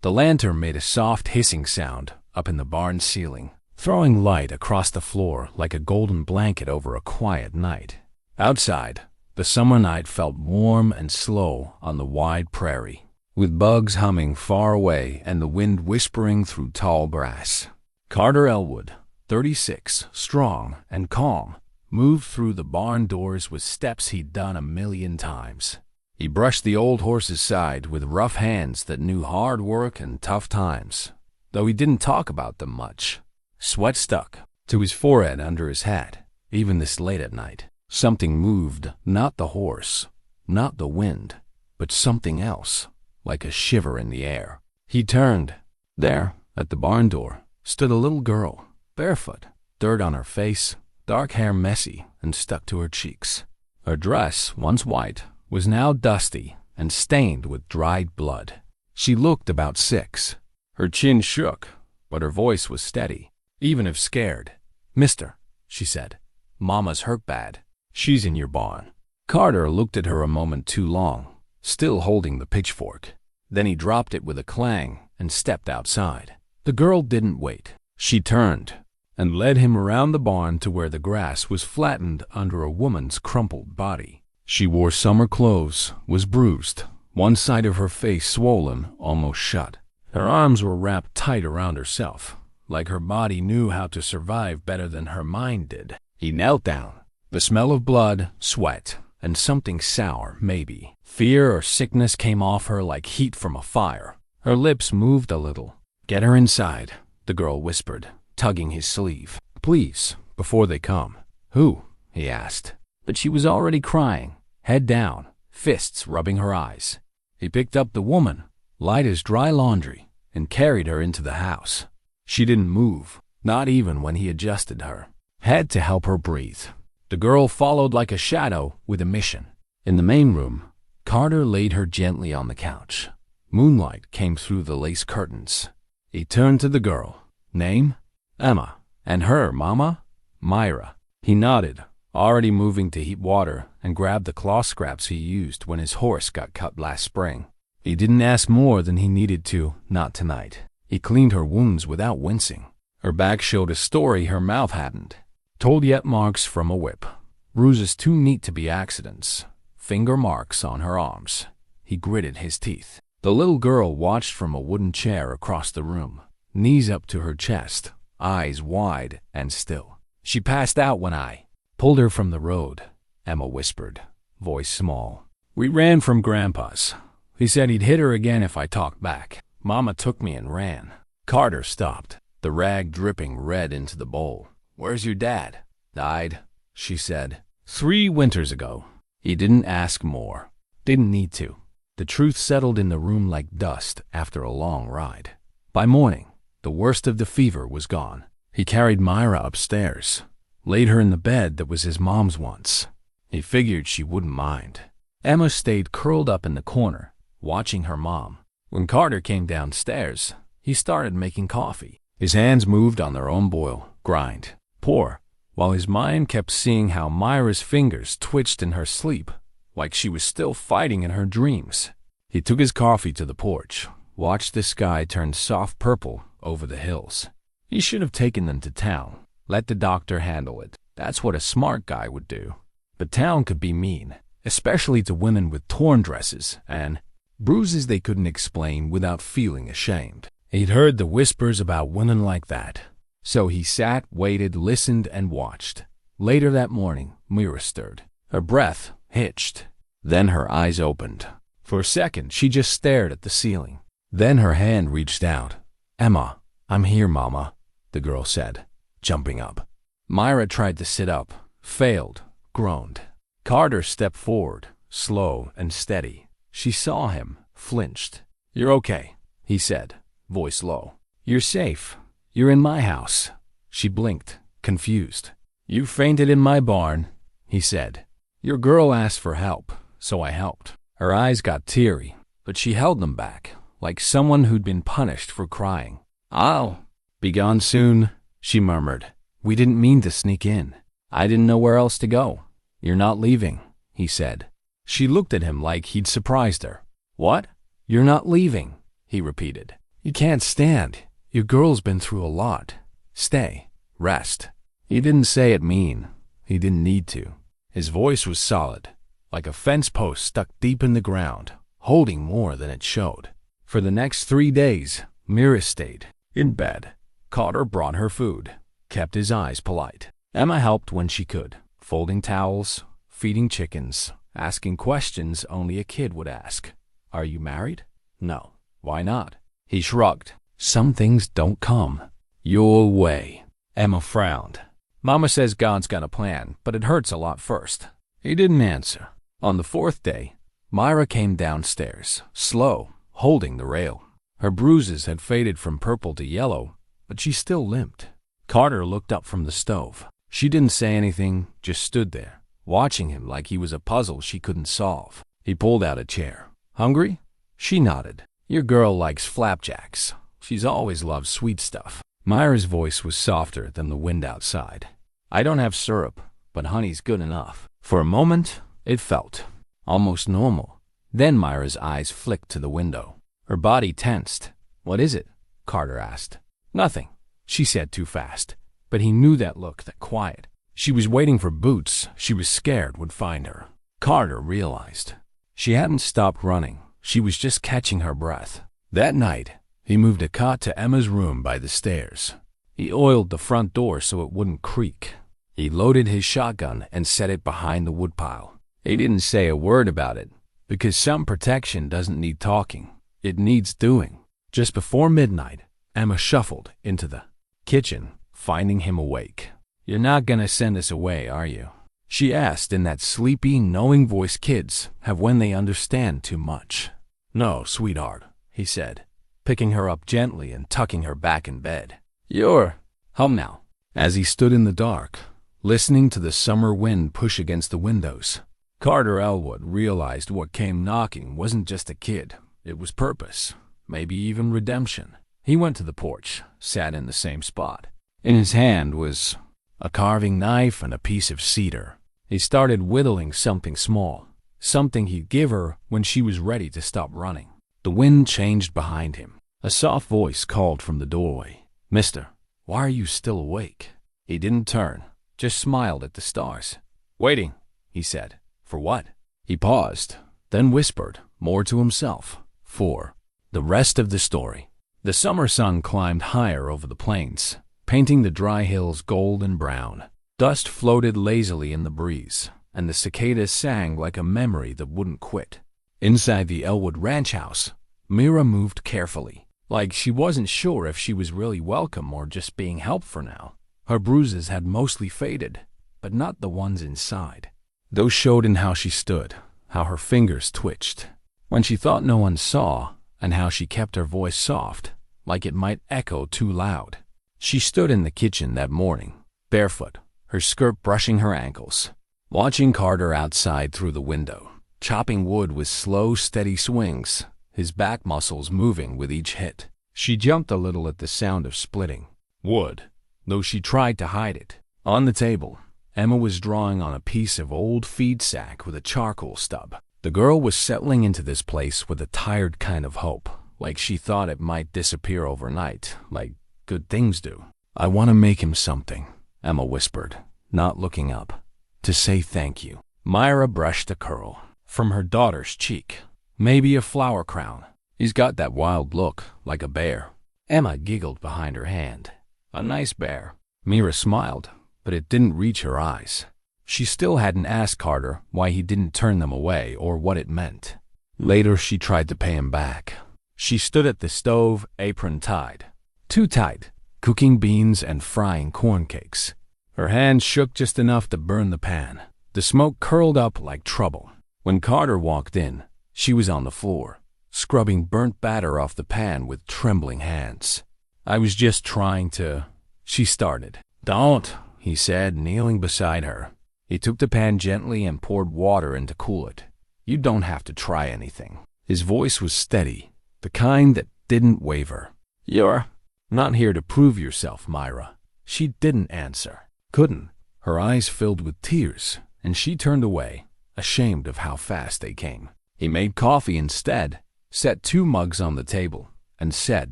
The lantern made a soft hissing sound up in the barn ceiling, throwing light across the floor like a golden blanket over a quiet night. Outside, the summer night felt warm and slow on the wide prairie, with bugs humming far away and the wind whispering through tall grass. Carter Elwood, 36, strong and calm, moved through the barn doors with steps he'd done 1,000,000 times. He brushed the old horse's side with rough hands that knew hard work and tough times, though he didn't talk about them much. Sweat stuck to his forehead under his hat, even this late at night. Something moved, not the horse, not the wind, but something else, like a shiver in the air. He turned. There, at the barn door, stood a little girl, barefoot, dirt on her face, dark hair messy and stuck to her cheeks. Her dress, once white, was now dusty and stained with dried blood. She looked about 6. Her chin shook, but her voice was steady, even if scared. "Mister," she said, "Mama's hurt bad. She's in your barn." Carter looked at her a moment too long, still holding the pitchfork. Then he dropped it with a clang and stepped outside. The girl didn't wait. She turned and led him around the barn to where the grass was flattened under a woman's crumpled body. She wore summer clothes, was bruised, one side of her face swollen almost shut. Her arms were wrapped tight around herself, like her body knew how to survive better than her mind did. He knelt down. The smell of blood, sweat, and something sour, maybe fear or sickness, came off her like heat from a fire. Her lips moved a little. "Get her inside," the girl whispered, tugging his sleeve. "Please, before they come." "Who?" he asked. But she was already crying, head down, fists rubbing her eyes. He picked up the woman, light as dry laundry, and carried her into the house. She didn't move, not even when he adjusted her. Had to help her breathe. The girl followed like a shadow with a mission. In the main room, Carter laid her gently on the couch. Moonlight came through the lace curtains. He turned to the girl. "Name?" "Emma." "And her, Mama?" "Myra." He nodded, already moving to heat water, and grabbed the cloth scraps he used when his horse got cut last spring. He didn't ask more than he needed to, not tonight. He cleaned her wounds without wincing. Her back showed a story her mouth hadn't. Told yet marks from a whip. Bruises too neat to be accidents. Finger marks on her arms. He gritted his teeth. The little girl watched from a wooden chair across the room, knees up to her chest, eyes wide and still. "She passed out when I pulled her from the road," Emma whispered, voice small. "We ran from Grandpa's. He said he'd hit her again if I talked back. Mama took me and ran." Carter stopped, the rag dripping red into the bowl. "Where's your dad?" "Died," she said, 3 winters ago." He didn't ask more. Didn't need to. The truth settled in the room like dust after a long ride. By morning, the worst of the fever was gone. He carried Myra upstairs, laid her in the bed that was his mom's once. He figured she wouldn't mind. Emma stayed curled up in the corner, watching her mom. When Carter came downstairs, he started making coffee. His hands moved on their own boil, grind, pour, while his mind kept seeing how Myra's fingers twitched in her sleep, like she was still fighting in her dreams. He took his coffee to the porch, watched the sky turn soft purple over the hills. He should have taken them to town, let the doctor handle it. That's what a smart guy would do. But town could be mean, especially to women with torn dresses and bruises they couldn't explain without feeling ashamed. He'd heard the whispers about women like that. So he sat, waited, listened, and watched. Later that morning, Myra stirred. Her breath hitched. Then her eyes opened. For a second, she just stared at the ceiling. Then her hand reached out. "Emma, I'm here, Mama," the girl said, jumping up. Myra tried to sit up, failed, groaned. Carter stepped forward, slow and steady. She saw him, flinched. "You're okay," he said, voice low. "You're safe. You're in my house." She blinked, confused. "You fainted in my barn," he said. "Your girl asked for help, so I helped." Her eyes got teary, but she held them back, like someone who'd been punished for crying. "I'll be gone soon," she murmured. "We didn't mean to sneak in. I didn't know where else to go." "You're not leaving," he said. She looked at him like he'd surprised her. "What? You're not leaving," he repeated. You can't stand. Your girl's been through a lot. Stay. Rest. He didn't say it mean. He didn't need to. His voice was solid, like a fence post stuck deep in the ground, holding more than it showed. For the next 3 days, Mira stayed in bed. Carter brought her food, kept his eyes polite. Emma helped when she could, folding towels, feeding chickens, asking questions only a kid would ask. Are you married? No. Why not? He shrugged. Some things don't come your way. Emma frowned. Mama says God's got a plan, but it hurts a lot first. He didn't answer. On the 4th day, Myra came downstairs, slow, holding the rail. Her bruises had faded from purple to yellow, but she still limped. Carter looked up from the stove. She didn't say anything, just stood there, watching him like he was a puzzle she couldn't solve. He pulled out a chair. Hungry? She nodded. Your girl likes flapjacks. She's always loved sweet stuff. Myra's voice was softer than the wind outside. I don't have syrup, but honey's good enough. For a moment, it felt almost normal. Then Myra's eyes flicked to the window. Her body tensed. What is it? Carter asked. Nothing, she said too fast. But he knew that look, that quiet. She was waiting for Boots she was scared would find her. Carter realized. She hadn't stopped running. She was just catching her breath. That night, he moved a cot to Emma's room by the stairs. He oiled the front door so it wouldn't creak. He loaded his shotgun and set it behind the woodpile. He didn't say a word about it, because some protection doesn't need talking. It needs doing. Just before midnight, Emma shuffled into the kitchen, finding him awake. You're not gonna send us away, are you? She asked in that sleepy, knowing voice kids have when they understand too much. No, sweetheart, he said, picking her up gently and tucking her back in bed. You're home now. As he stood in the dark, listening to the summer wind push against the windows, Carter Elwood realized what came knocking wasn't just a kid. It was purpose, maybe even redemption. He went to the porch, sat in the same spot. In his hand was a carving knife and a piece of cedar. He started whittling something small, something he'd give her when she was ready to stop running. The wind changed behind him. A soft voice called from the doorway. Mister, why are you still awake? He didn't turn, just smiled at the stars. Waiting, he said. For what? He paused, then whispered, more to himself. For the rest of the story. The summer sun climbed higher over the plains, painting the dry hills gold and brown. Dust floated lazily in the breeze, and the cicadas sang like a memory that wouldn't quit. Inside the Elwood ranch house, Mira moved carefully, like she wasn't sure if she was really welcome or just being helped for now. Her bruises had mostly faded, but not the ones inside. Those showed in how she stood, how her fingers twitched, when she thought no one saw, and how she kept her voice soft, like it might echo too loud. She stood in the kitchen that morning, barefoot, her skirt brushing her ankles, watching Carter outside through the window, chopping wood with slow, steady swings, his back muscles moving with each hit. She jumped a little at the sound of splitting wood, though she tried to hide it. On the table, Emma was drawing on a piece of old feed sack with a charcoal stub. The girl was settling into this place with a tired kind of hope, like she thought it might disappear overnight, like good things do. I want to make him something, Emma whispered, not looking up, to say thank you. Myra brushed a curl from her daughter's cheek. Maybe a flower crown. He's got that wild look, like a bear. Emma giggled behind her hand. A nice bear. Mira smiled, but it didn't reach her eyes. She still hadn't asked Carter why he didn't turn them away or what it meant. Later, she tried to pay him back. She stood at the stove, apron tied. Too tight, cooking beans and frying corn cakes. Her hand shook just enough to burn the pan. The smoke curled up like trouble. When Carter walked in, she was on the floor, scrubbing burnt batter off the pan with trembling hands. I was just trying to... She started. Don't, he said, kneeling beside her. He took the pan gently and poured water in to cool it. You don't have to try anything. His voice was steady, the kind that didn't waver. You're not here to prove yourself, Myra. She didn't answer. Couldn't. Her eyes filled with tears, and she turned away, ashamed of how fast they came. He made coffee instead, set 2 mugs on the table, and said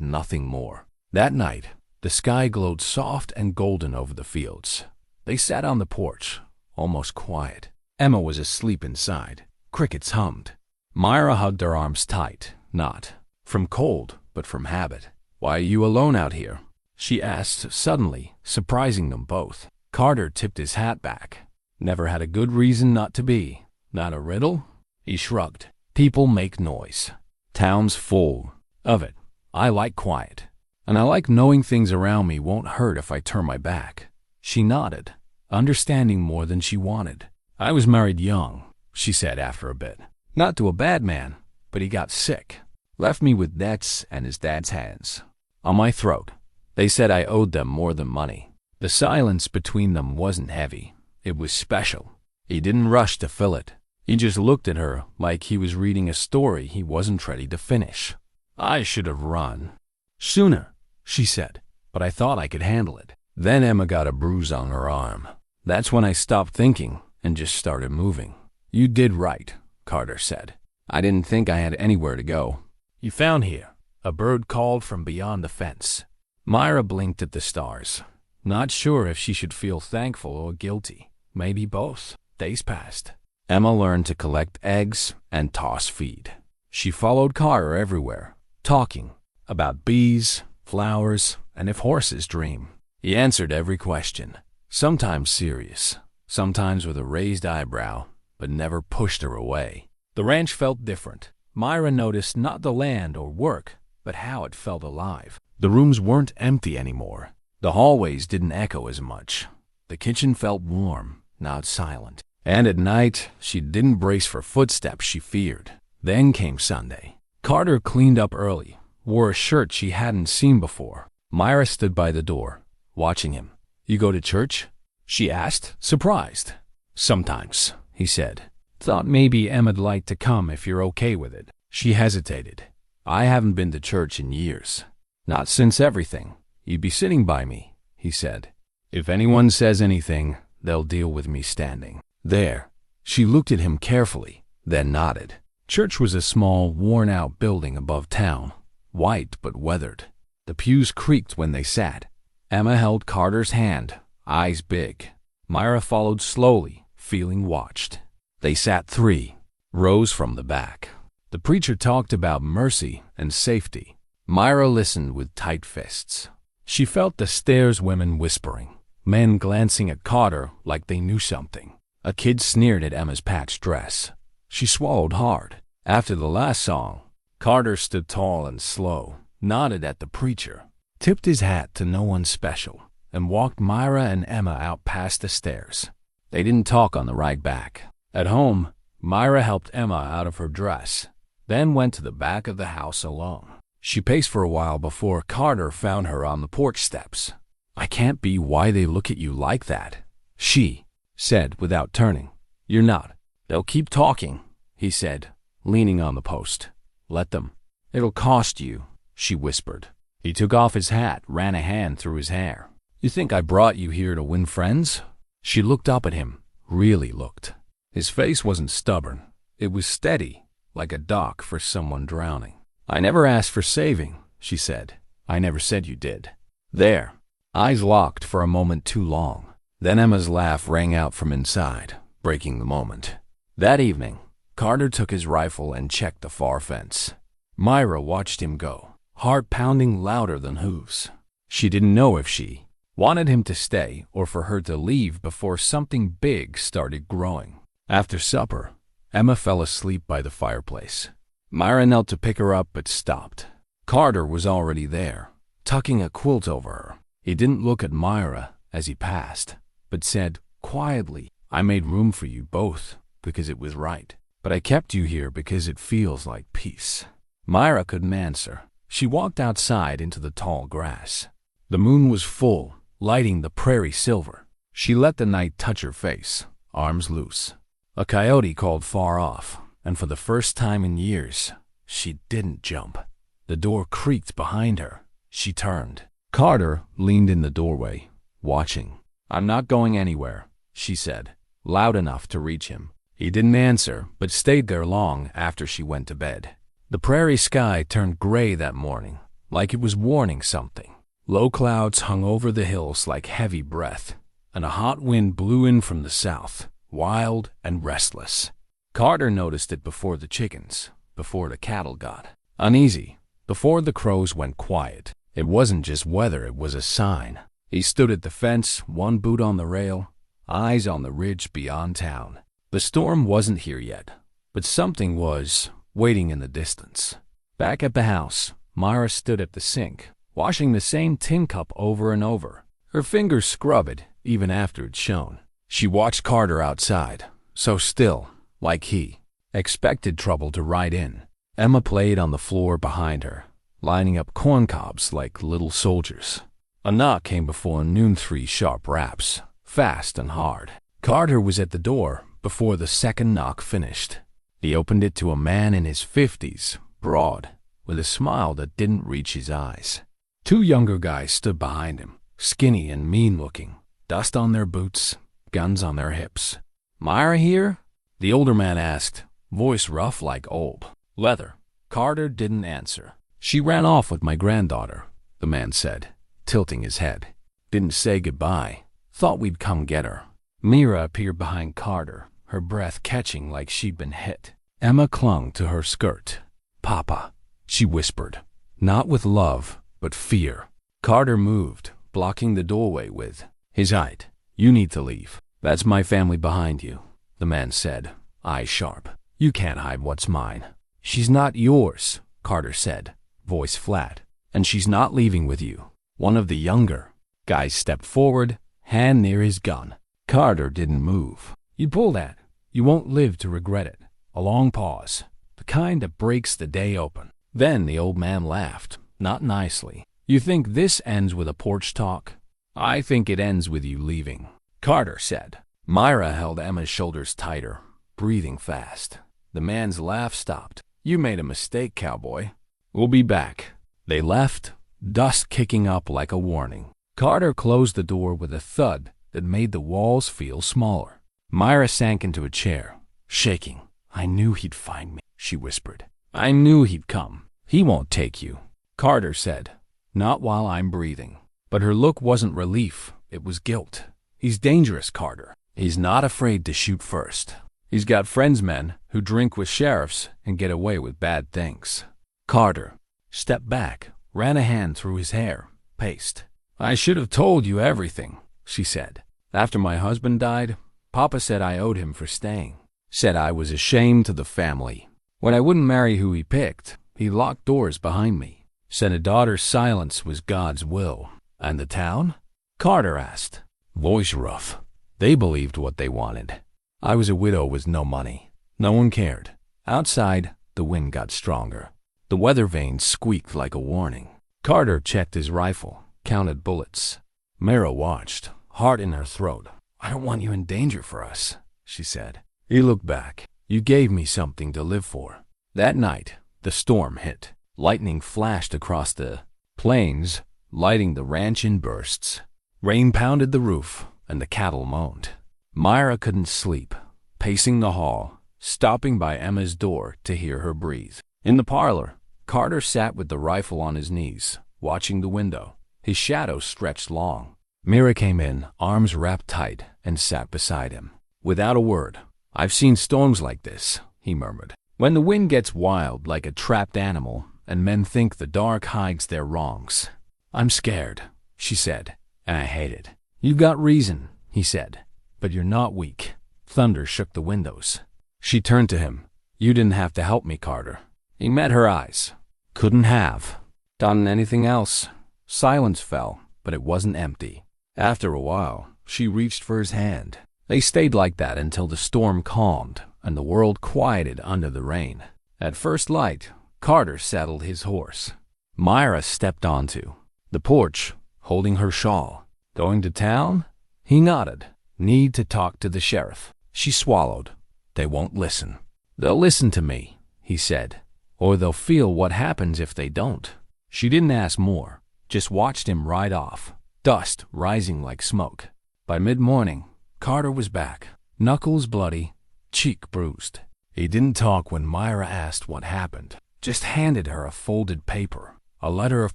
nothing more. That night, the sky glowed soft and golden over the fields. They sat on the porch, almost quiet. Emma was asleep inside. Crickets hummed. Myra hugged her arms tight, not from cold, but from habit. "Why are you alone out here?" she asked suddenly, surprising them both. Carter tipped his hat back. "Never had a good reason not to be. Not a riddle?" He shrugged. "People make noise. Town's full of it. I like quiet. And I like knowing things around me won't hurt if I turn my back." She nodded, understanding more than she wanted. "I was married young," she said after a bit. "Not to a bad man, but he got sick. Left me with debts and his dad's hands on my throat. They said I owed them more than money." The silence between them wasn't heavy. It was special. He didn't rush to fill it. He just looked at her like he was reading a story he wasn't ready to finish. "I should have run sooner," she said, "but I thought I could handle it." Then Emma got a bruise on her arm. "That's when I stopped thinking and just started moving." "You did right," Carter said. "I didn't think I had anywhere to go." "You found here," a bird called from beyond the fence. Myra blinked at the stars, not sure if she should feel thankful or guilty. Maybe both. Days passed. Emma learned to collect eggs and toss feed. She followed Carter everywhere, talking about bees, flowers, and if horses dream. He answered every question, sometimes serious, sometimes with a raised eyebrow, but never pushed her away. The ranch felt different. Myra noticed not the land or work, but how it felt alive. The rooms weren't empty anymore. The hallways didn't echo as much. The kitchen felt warm, not silent. And at night, she didn't brace for footsteps she feared. Then came Sunday. Carter cleaned up early, wore a shirt she hadn't seen before. Myra stood by the door, watching him. "You go to church?" she asked, surprised. "Sometimes," he said. "Thought maybe Emma'd like to come if you're okay with it." She hesitated. "I haven't been to church in years. Not since everything. You'd be sitting by me," he said. "If anyone says anything, they'll deal with me standing." "There." She looked at him carefully, then nodded. Church was a small, worn-out building above town, white but weathered. The pews creaked when they sat. Emma held Carter's hand, eyes big. Myra followed slowly, feeling watched. They sat 3 rows from the back. The preacher talked about mercy and safety. Myra listened with tight fists. She felt the stairs women whispering, men glancing at Carter like they knew something. A kid sneered at Emma's patched dress. She swallowed hard. After the last song, Carter stood tall and slow, nodded at the preacher, tipped his hat to no one special, and walked Myra and Emma out past the stairs. They didn't talk on the ride back. At home, Myra helped Emma out of her dress, then went to the back of the house alone. She paced for a while before Carter found her on the porch steps. "I can't be why they look at you like that," she said without turning. "You're not. They'll keep talking," he said, leaning on the post. "Let them. It'll cost you," she whispered. He took off his hat, ran a hand through his hair. "You think I brought you here to win friends?" She looked up at him, really looked. His face wasn't stubborn. It was steady, like a dock for someone drowning. "I never asked for saving," she said. "I never said you did." There. Eyes locked for a moment too long. Then Emma's laugh rang out from inside, breaking the moment. That evening, Carter took his rifle and checked the far fence. Myra watched him go, heart pounding louder than hooves. She didn't know if she wanted him to stay or for her to leave before something big started growing. After supper, Emma fell asleep by the fireplace. Myra knelt to pick her up but stopped. Carter was already there, tucking a quilt over her. He didn't look at Myra as he passed, but said quietly, "I made room for you both because it was right, but I kept you here because it feels like peace." Myra couldn't answer. She walked outside into the tall grass. The moon was full, lighting the prairie silver. She let the night touch her face, arms loose. A coyote called far off, and for the first time in years, she didn't jump. The door creaked behind her. She turned. Carter leaned in the doorway, watching. "I'm not going anywhere," she said, loud enough to reach him. He didn't answer, but stayed there long after she went to bed. The prairie sky turned gray that morning, like it was warning something. Low clouds hung over the hills like heavy breath, and a hot wind blew in from the south, wild and restless. Carter noticed it before the chickens, before the cattle got uneasy, before the crows went quiet. It wasn't just weather, it was a sign. He stood at the fence, one boot on the rail, eyes on the ridge beyond town. The storm wasn't here yet, but something was, waiting in the distance. Back at the house, Myra stood at the sink, washing the same tin cup over and over. Her fingers scrubbed even after it shone. She watched Carter outside, so still, like he expected trouble to ride in. Emma played on the floor behind her, lining up corn cobs like little soldiers. A knock came before noon, 3 sharp raps, fast and hard. Carter was at the door before the second knock finished. He opened it to a man in his 50s, broad, with a smile that didn't reach his eyes. 2 younger guys stood behind him, skinny and mean-looking, dust on their boots, guns on their hips. "Myra here?" the older man asked, voice rough like old leather. Carter didn't answer. "She ran off with my granddaughter," the man said, tilting his head. "Didn't say goodbye. Thought we'd come get her." Myra appeared behind Carter, her breath catching like she'd been hit. Emma clung to her skirt. "Papa," she whispered, not with love, but fear. Carter moved, blocking the doorway with his height. "You need to leave. That's my family behind you," the man said, eyes sharp. "You can't hide what's mine." "She's not yours," Carter said, voice flat. "And she's not leaving with you." One of the younger guys stepped forward, hand near his gun. Carter didn't move. "You pull that. You won't live to regret it." A long pause, the kind that breaks the day open. Then the old man laughed, not nicely. "You think this ends with a porch talk? I think it ends with you leaving," Carter said. Myra held Emma's shoulders tighter, breathing fast. The man's laugh stopped. "You made a mistake, cowboy. We'll be back." They left, dust kicking up like a warning. Carter closed the door with a thud that made the walls feel smaller. Myra sank into a chair, shaking. "I knew he'd find me," she whispered. "I knew he'd come." "He won't take you," Carter said. "Not while I'm breathing." But her look wasn't relief, it was guilt. "He's dangerous, Carter. He's not afraid to shoot first. He's got friends men who drink with sheriffs and get away with bad things." Carter stepped back, ran a hand through his hair, paced. "I should have told you everything," she said. "After my husband died, Papa said I owed him for staying. Said I was a shame to the family. When I wouldn't marry who he picked, he locked doors behind me. Said a daughter's silence was God's will." "And the town?" Carter asked, voice rough. "They believed what they wanted. I was a widow with no money. No one cared." Outside, the wind got stronger. The weather vanes squeaked like a warning. Carter checked his rifle, counted bullets. Myra watched, heart in her throat. "I don't want you in danger for us," she said. He looked back. "You gave me something to live for." That night, the storm hit. Lightning flashed across the plains, lighting the ranch in bursts. Rain pounded the roof, and the cattle moaned. Myra couldn't sleep, pacing the hall, stopping by Emma's door to hear her breathe. In the parlor, Carter sat with the rifle on his knees, watching the window. His shadow stretched long. Myra came in, arms wrapped tight, and sat beside him. Without a word, "I've seen storms like this," he murmured. "When the wind gets wild like a trapped animal, and men think the dark hides their wrongs." "I'm scared," she said, "and I hate it." "You've got reason," he said, "but you're not weak." Thunder shook the windows. She turned to him. "You didn't have to help me, Carter." He met her eyes. "Couldn't have done anything else." Silence fell, but it wasn't empty. After a while, she reached for his hand. They stayed like that until the storm calmed and the world quieted under the rain. At first light, Carter saddled his horse. Myra stepped onto the porch, holding her shawl. "Going to town?" He nodded. "Need to talk to the sheriff." She swallowed. "They won't listen." "They'll listen to me," he said, "or they'll feel what happens if they don't." She didn't ask more, just watched him ride off, dust rising like smoke. By mid-morning, Carter was back, knuckles bloody, cheek bruised. He didn't talk when Myra asked what happened, just handed her a folded paper, a letter of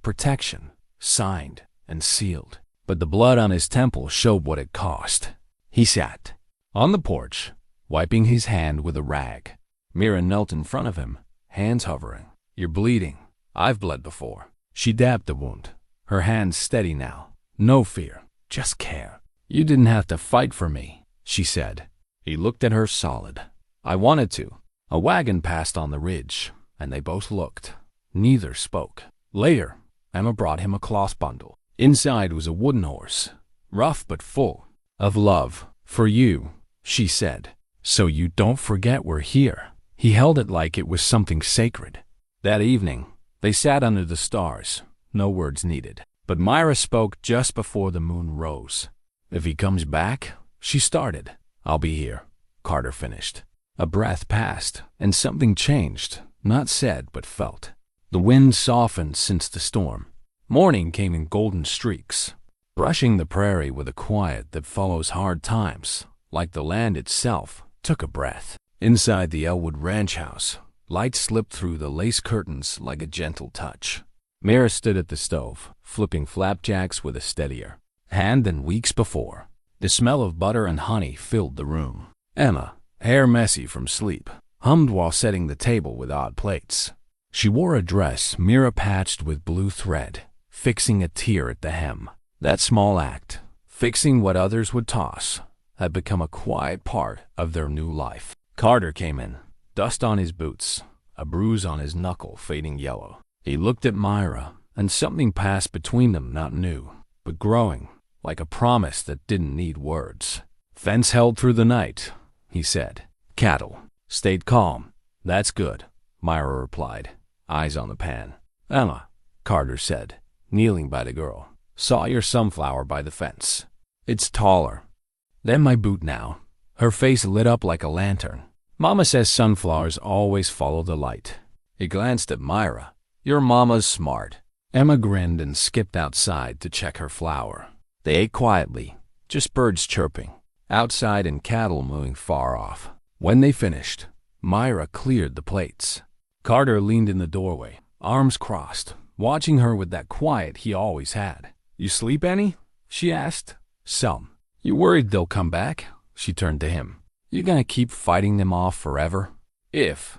protection, signed and sealed. But the blood on his temple showed what it cost. He sat on the porch, wiping his hand with a rag. Mira knelt in front of him, hands hovering. "You're bleeding. I've bled before." She dabbed the wound, her hands steady now. "No fear, just care. You didn't have to fight for me," she said. He looked at her solid. "I wanted to." A wagon passed on the ridge, and they both looked. Neither spoke. Later, Emma brought him a cloth bundle. Inside was a wooden horse, rough but full of love. "For you," she said, "so you don't forget we're here." He held it like it was something sacred. That evening, they sat under the stars, no words needed. But Myra spoke just before the moon rose. "If he comes back," she started. "I'll be here," Carter finished. A breath passed, and something changed, not said but felt. The wind softened since the storm. Morning came in golden streaks, brushing the prairie with a quiet that follows hard times, like the land itself took a breath. Inside the Elwood ranch house, light slipped through the lace curtains like a gentle touch. Mira stood at the stove, flipping flapjacks with a steadier hand than weeks before. The smell of butter and honey filled the room. Emma, hair messy from sleep, hummed while setting the table with odd plates. She wore a dress Mira patched with blue thread, fixing a tear at the hem. That small act, fixing what others would toss, had become a quiet part of their new life. Carter came in, dust on his boots, a bruise on his knuckle fading yellow. He looked at Myra, and something passed between them, not new, but growing, like a promise that didn't need words. "Fence held through the night," he said. "Cattle stayed calm." "That's good," Myra replied, eyes on the pan. "Emma," Carter said, kneeling by the girl, "saw your sunflower by the fence. It's taller than my boot now." Her face lit up like a lantern. "Mama says sunflowers always follow the light." He glanced at Myra. "Your mama's smart." Emma grinned and skipped outside to check her flower. They ate quietly, just birds chirping outside and cattle moving far off. When they finished, Myra cleared the plates. Carter leaned in the doorway, arms crossed, watching her with that quiet he always had. "You sleep any?" she asked. "Some." "You worried they'll come back?" She turned to him. "You gonna keep fighting them off forever?" If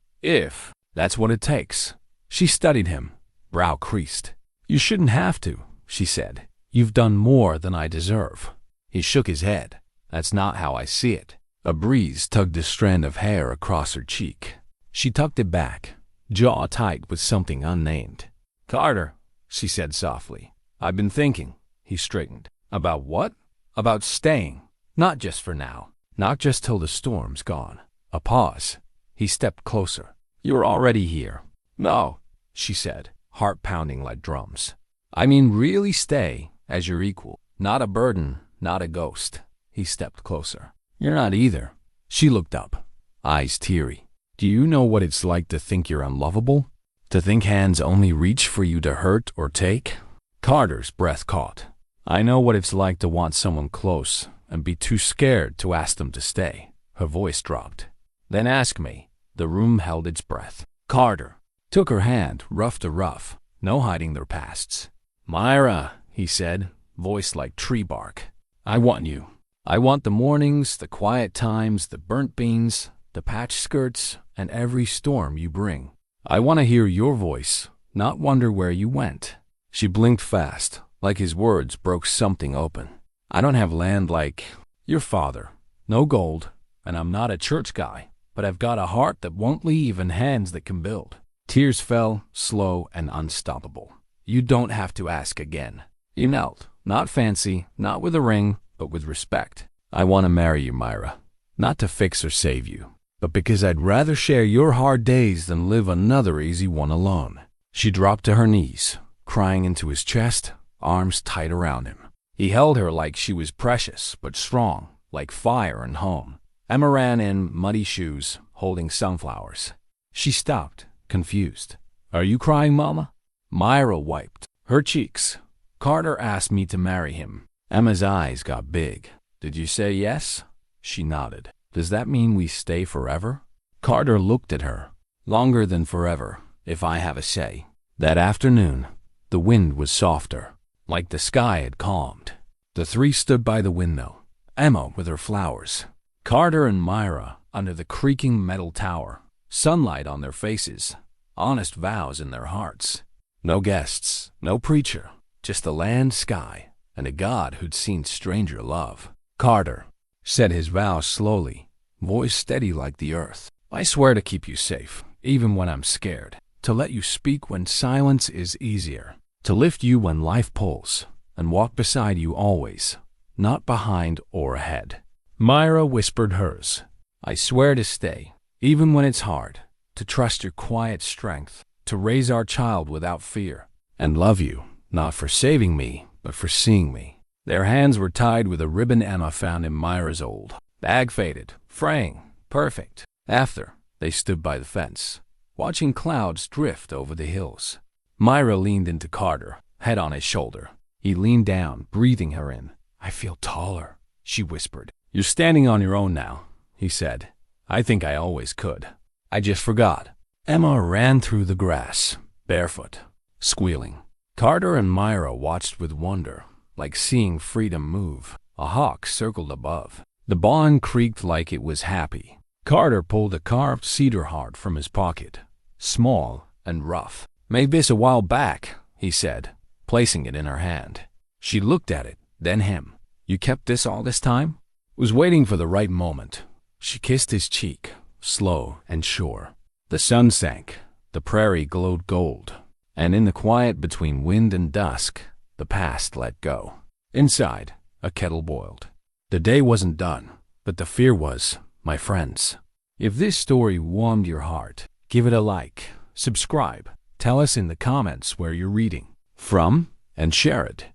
that's what it takes." She studied him, brow creased. "You shouldn't have to," she said. "You've done more than I deserve." He shook his head. "That's not how I see it." A breeze tugged a strand of hair across her cheek. She tucked it back, jaw tight with something unnamed. "Carter," she said softly, "I've been thinking." He straightened. "About what?" "About staying. Not just for now. Not just till the storm's gone." A pause. He stepped closer. "You're already here." "No," she said, heart pounding like drums. "I mean really stay as your equal. Not a burden, not a ghost." He stepped closer. "You're not either." She looked up, eyes teary. "Do you know what it's like to think you're unlovable? To think hands only reach for you to hurt or take?" Carter's breath caught. "I know what it's like to want someone close and be too scared to ask them to stay." Her voice dropped. "Then ask me." The room held its breath. Carter took her hand, rough to rough, no hiding their pasts. "Myra," he said, voice like tree bark, "I want you. I want the mornings, the quiet times, the burnt beans, the patched skirts, and every storm you bring. I want to hear your voice, not wonder where you went." She blinked fast, like his words broke something open. "I don't have land like your father, no gold, and I'm not a church guy, but I've got a heart that won't leave and hands that can build." Tears fell, slow and unstoppable. "You don't have to ask again." He knelt, not fancy, not with a ring, but with respect. "I want to marry you, Myra. Not to fix or save you, but because I'd rather share your hard days than live another easy one alone." She dropped to her knees, crying into his chest, arms tight around him. He held her like she was precious but strong, like fire and home. Emma ran in, muddy shoes, holding sunflowers. She stopped, confused. "Are you crying, Mama?" Myra wiped her cheeks. "Carter asked me to marry him." Emma's eyes got big. "Did you say yes?" She nodded. "Does that mean we stay forever?" Carter looked at her. "Longer than forever, if I have a say." That afternoon, The wind was softer, like the sky had calmed. The three stood by the window, Emma with her flowers, Carter and Myra under the creaking metal tower, sunlight on their faces, honest vows in their hearts. No guests, no preacher, just the land, sky, and a God who'd seen stranger love. Carter said his vows slowly, voice steady like the earth. I swear to keep you safe, even when I'm scared, to let you speak when silence is easier, to lift you when life pulls, and walk beside you always, not behind or ahead. Myra whispered hers. I swear to stay, even when it's hard, to trust your quiet strength, to raise our child without fear, and love you, not for saving me, but for seeing me. Their hands were tied with a ribbon Emma found in Myra's old bag, faded, fraying, perfect. After, they stood by the fence, watching clouds drift over the hills. Myra leaned into Carter, head on his shoulder. He leaned down, breathing her in. I feel taller, she whispered. You're standing on your own now, he said. I think I always could. I just forgot. Emma ran through the grass, barefoot, squealing. Carter and Myra watched with wonder, like seeing freedom move. A hawk circled above. The barn creaked like it was happy. Carter pulled a carved cedar heart from his pocket, small and rough. Made this a while back, he said, placing it in her hand. She looked at it, then him. You kept this all this time? Was waiting for the right moment. She kissed his cheek, slow and sure. The sun sank, the prairie glowed gold, and in the quiet between wind and dusk, the past let go. Inside, a kettle boiled. The day wasn't done, but the fear was, my friends. If this story warmed your heart, give it a like, subscribe, tell us in the comments where you're reading from, and share it.